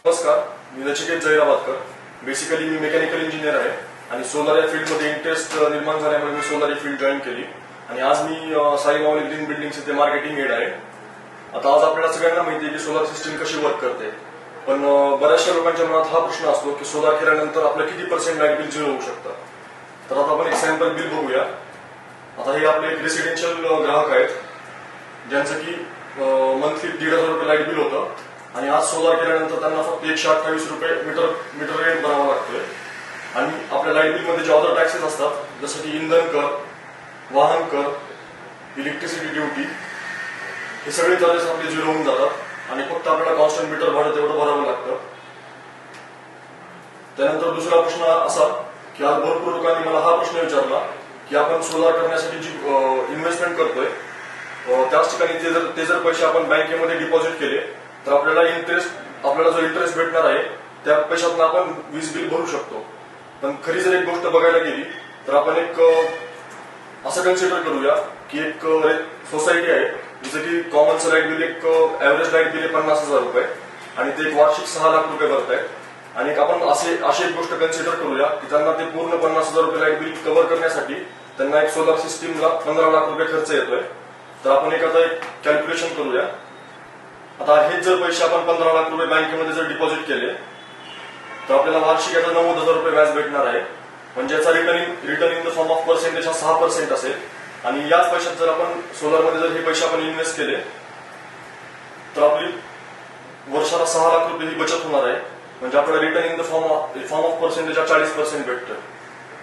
नमस्कार, मी नचिकेत जैराबादकर. बेसिकली मी mechanical engineer आहे आणि सोलर या फील्डमध्ये इंटरेस्ट निर्माण झाल्यामुळे मी सोलर ही फील्ड जॉईन केली आणि आज मी साई माऊली ग्रीन बिल्डिंगचे मार्केटिंग हेड आहे. आता आज आपल्याला सगळ्यांना माहिती आहे की सोलर सिस्टीम कशी वर्क करते, पण बऱ्याचशा लोकांच्या मनात हा प्रश्न असतो की सोलर केल्यानंतर आपलं किती % लाईट बिल झिरो होऊ शकतं. तर आता आपण एक सॅम्पल बिल बघूया. आता हे आपले एक रेसिडेन्शियल ग्राहक आहेत ज्यांचं की मंथली 1,500 रुपये लाईट बिल होतं आणि आज सोलर केल्यानंतर त्यांना फक्त 128 रुपये मीटर रेंट भरावा लागतोय. आणि आपल्या लाईट बिलमध्ये जे अदर टॅक्सेस असतात जसं की इंधन कर, वाहन कर, इलेक्ट्रिसिटी ड्युटी, हे सगळे चार्जेस आपले झिरो होऊन जातात आणि फक्त आपल्याला कॉन्स्टंट मीटर भाडं तेवढं भरावं लागतं. त्यानंतर दुसरा प्रश्न असा की आज भरपूर लोकांनी मला हा प्रश्न विचारला की आपण सोलार करण्यासाठी जी इन्व्हेस्टमेंट करतोय त्याच ठिकाणी ते जर पैसे आपण बँकेमध्ये डिपॉझिट केले तर आपल्याला जो इंटरेस्ट भेटणार आहे त्या पैशातून आपण वीज बिल भरू शकतो. पण खरी जर एक गोष्ट बघायला गेली तर आपण एक असं कन्सिडर करूया की एक सोसायटी आहे जिचं की कॉमनचं लाईट बिल एक ऍव्हरेज लाईट बिल 50,000 रुपये आणि ते एक वार्षिक 6 लाख रुपये भरतायत आणि आपण अशी एक गोष्ट कन्सिडर करूया की त्यांना ते पूर्ण 50,000 रुपये लाईट बिल कव्हर करण्यासाठी त्यांना एक सोलर सिस्टीमला 15 लाख रुपये खर्च येतोय. तर आपण एक कॅल्क्युलेशन करूया. आता हेच जर पैसे आपण 15 लाख रुपये बँकेमध्ये जर डिपॉझिट केले तर आपल्याला वार्षिक याचा 90,000 रुपये व्याज भेटणार आहे. म्हणजे याचा return in the form of percentage हा 6% असेल आणि याच पैशात जर आपण सोलरमध्ये जर हे पैसे आपण इन्व्हेस्ट केले तर आपली वर्षाला 6 लाख रुपये ही बचत होणार आहे. म्हणजे आपल्याला return in the form of percentage हा 40% भेटतोय.